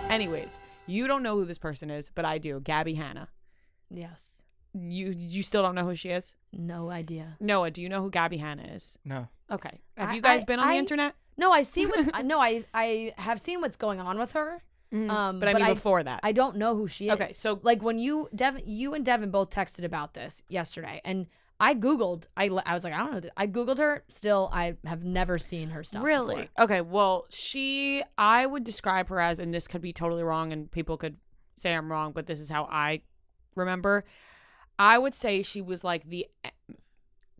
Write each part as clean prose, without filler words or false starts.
Anyways, you don't know who this person is, but I do. Gabbie Hanna. Yes. You still don't know who she is? No idea. Noah, do you know who Gabbie Hanna is? No. Okay. Have you guys been on the internet? No, I see what's no, I have seen what's going on with her. But I mean before that. I don't know who she is. Okay, so like when you and Devin both texted about this yesterday, and I Googled, I was like, I don't know. I Googled her. Still, I have never seen her stuff. Really? Before. Okay, well, I would describe her as, and this could be totally wrong and people could say I'm wrong, but this is how I remember. I would say she was like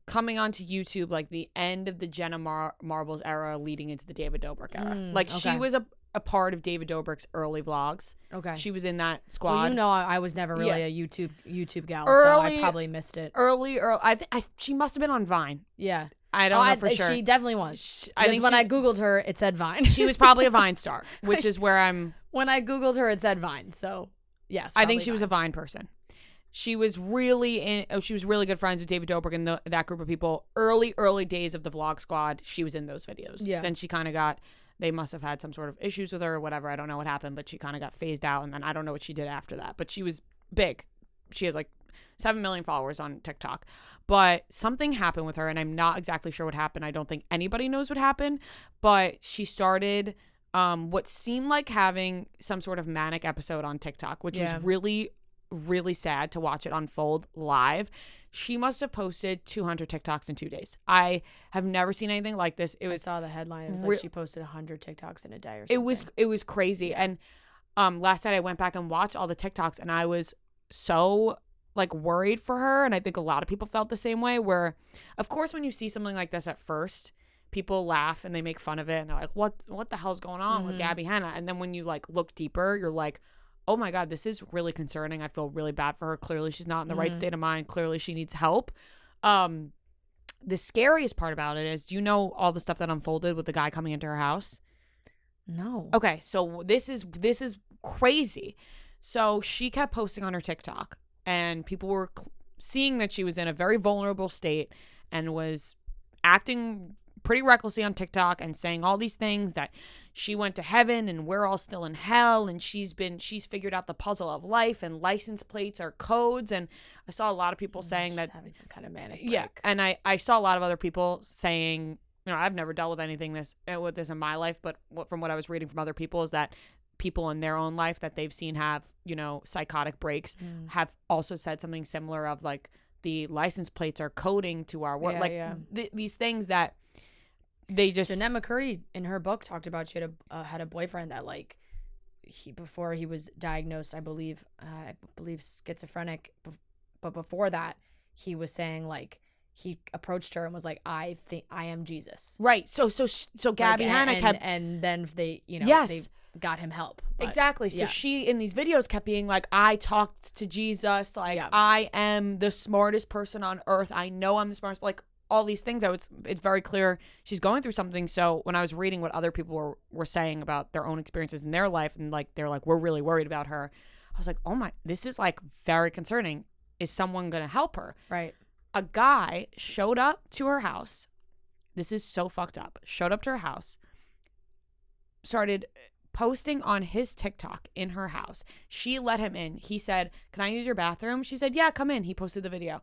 coming onto YouTube, like the end of the Jenna Marbles era leading into the David Dobrik era. Like she was a part of David Dobrik's early vlogs. Okay. She was in that squad. Well, you know, I was never really a YouTube gal, so I probably missed it. Early, she must have been on Vine. Yeah. I don't know for sure. She definitely was. Because when I Googled her, it said Vine. She was probably a Vine star, which is where I'm... When I Googled her, it said Vine, so yes. I think she was a Vine person. She was really good friends with David Dobrik and that group of people. Early days of the Vlog Squad, she was in those videos. Yeah. Then she kind of they must have had some sort of issues with her or whatever. I don't know what happened, but she kind of got phased out. And then I don't know what she did after that. But she was big. She has like 7 million followers on TikTok. But something happened with her, and I'm not exactly sure what happened. I don't think anybody knows what happened. But she started what seemed like having some sort of manic episode on TikTok, which was really, really sad to watch it unfold live. She must have posted 200 TikToks in 2 days. I have never seen anything like this. I saw the headline. It was like she posted 100 TikToks in a day or something. It was crazy. And last night I went back and watched all the TikToks, and I was so like worried for her. And I think a lot of people felt the same way, where of course when you see something like this at first, people laugh and they make fun of it and they're like, what the hell's going on with Gabbie Hanna? And then when you like look deeper, you're like, oh my God, this is really concerning. I feel really bad for her. Clearly she's not in the right state of mind. Clearly she needs help. The scariest part about it is, do you know all the stuff that unfolded with the guy coming into her house? No. Okay, so this is crazy. So she kept posting on her TikTok, and people were seeing that she was in a very vulnerable state and was acting pretty recklessly on TikTok and saying all these things that she went to heaven and we're all still in hell, and she's figured out the puzzle of life and license plates are codes. And I saw a lot of people saying that having some kind of manic break. Yeah, and I saw a lot of other people saying, you know, I've never dealt with anything with this in my life, but from what I was reading from other people is that people in their own life that they've seen have, you know, psychotic breaks have also said something similar of like the license plates are coding to our work, these things that they just... Jeanette McCurdy in her book talked about she had a boyfriend that like before he was diagnosed, I believe schizophrenic, but before that he was saying like he approached her and was like, I think I am Jesus. Right. So Gabbie Hanna kept, and then they, you know, they got him help. Exactly. So she in these videos kept being like, I talked to Jesus, like I am the smartest person on earth. I know I'm the smartest, like all these things. It's very clear she's going through something. So when I was reading what other people were saying about their own experiences in their life, and like they're like, we're really worried about her, I was like, oh my, this is like very concerning. Is someone gonna help her? Right. A guy showed up to her house. This is so fucked up. Showed up to her house, started posting on his TikTok in her house. She let him in. He said, can I use your bathroom? She said, yeah, come in. He posted the video.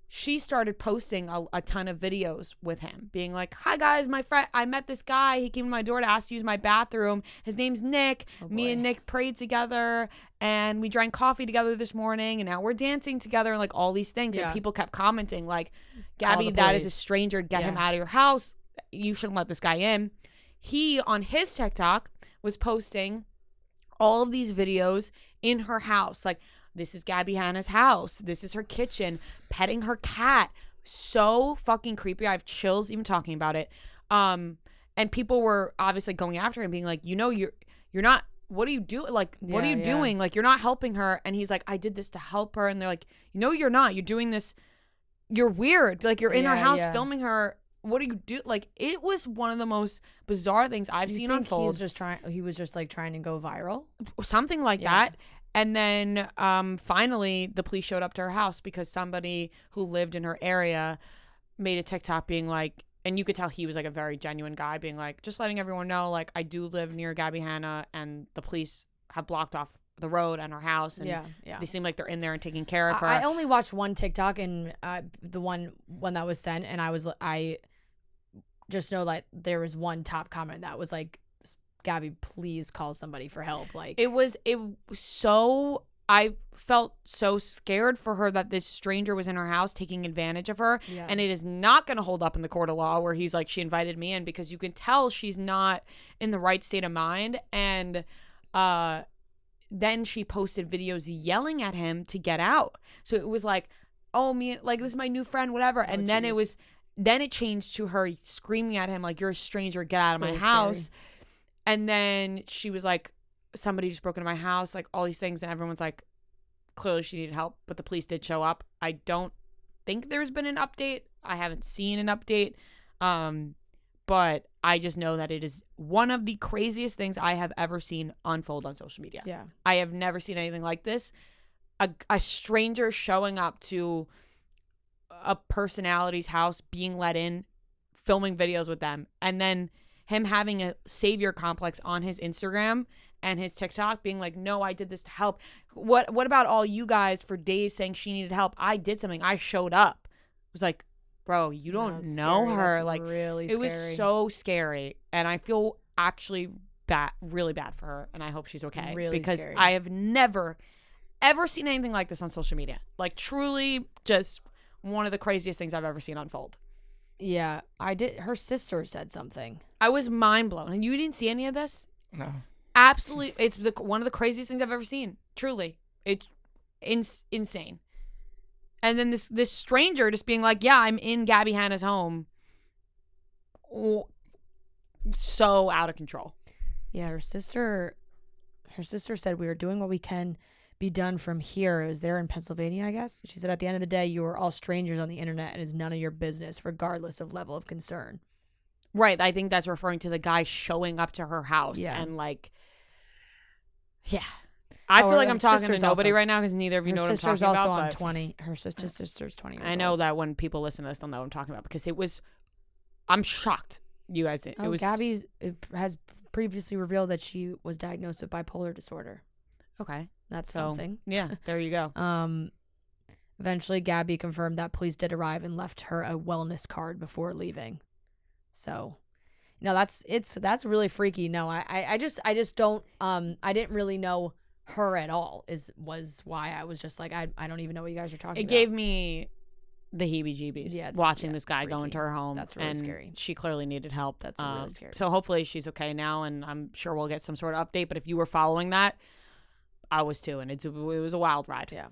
She started posting a ton of videos with him, being like, hi guys, my friend, I met this guy. He came to my door to ask to use my bathroom. His name's Nick. Me and Nick prayed together and we drank coffee together this morning, and now we're dancing together, and like all these things. And people kept commenting like, Gabbie, that is a stranger. Get him out of your house. You shouldn't let this guy in. He, on his TikTok, was posting all of these videos in her house. Like, this is Gabbie Hanna's house. This is her kitchen, petting her cat. So fucking creepy. I have chills even talking about it. And people were obviously going after him, being like, you know, you're not, what are you doing? Like, what are you doing? Like, you're not helping her. And he's like, I did this to help her. And they're like, no, you're not. You're doing this. You're weird. Like, you're in her house filming her. What do you do? Like, it was one of the most bizarre things I've seen unfold. He was just like trying to go viral? Something like that. And then finally, the police showed up to her house because somebody who lived in her area made a TikTok being like, and you could tell he was like a very genuine guy, being like, just letting everyone know, like, I do live near Gabbie Hanna, and the police have blocked off the road and her house, and they seem like they're in there and taking care of her. I only watched one TikTok, and the one that was sent, and I just know like there was one top comment that was like, Gabby, please call somebody for help. Like it was so, I felt so scared for her that this stranger was in her house taking advantage of her. Yeah. And it is not going to hold up in the court of law where he's like, she invited me in, because you can tell she's not in the right state of mind. And then she posted videos yelling at him to get out. So it was like, oh, me, like, this is my new friend, whatever. And then it changed to her screaming at him like, you're a stranger, get out of my house. Scary. And then she was like, somebody just broke into my house, like all these things. And everyone's like, clearly she needed help, but the police did show up. I don't think there's been an update. I haven't seen an update. But I just know that it is one of the craziest things I have ever seen unfold on social media. Yeah. I have never seen anything like this. A stranger showing up to a personality's house, being let in, filming videos with them, and then him having a savior complex on his Instagram and his TikTok, being like, no, I did this to help. What about all you guys for days saying she needed help? I did something. I showed up. It was like, bro, you don't know her. That's like, really it was so scary. And I feel actually really bad for her. And I hope she's okay. Really because scary. I have never, ever seen anything like this on social media. Like, truly just one of the craziest things I've ever seen unfold. Yeah, I did. Her sister said something. I was mind blown. And you didn't see any of this? No. Absolutely. It's one of the craziest things I've ever seen. Truly. It's insane. And then this stranger just being like, yeah, I'm in Gabbie Hanna's home. So out of control. Yeah, her sister said, we are doing what we can be done from here. It was there in Pennsylvania, I guess. She said, at the end of the day, you are all strangers on the internet and it's none of your business, regardless of level of concern. Right. I think that's referring to the guy showing up to her house. Yeah. And like, yeah. I feel like I'm talking to nobody right now because neither of you know what I'm talking about. Her sister's also on 20. Her sister's 20 years old. I know that when people listen to this, they'll know what I'm talking about because I'm shocked. You guys, Gabby has previously revealed that she was diagnosed with bipolar disorder. Okay. That's something. Yeah, there you go. Eventually, Gabby confirmed that police did arrive and left her a wellness card before leaving. So, that's really freaky. No, I just don't. I didn't really know her at all. Was why I was just like, I don't even know what you guys are talking about. It gave me the heebie-jeebies watching this guy go into her home. That's really scary. She clearly needed help. That's really scary. So hopefully she's okay now, and I'm sure we'll get some sort of update. But if you were following that, I was too, and it was a wild ride. Yeah.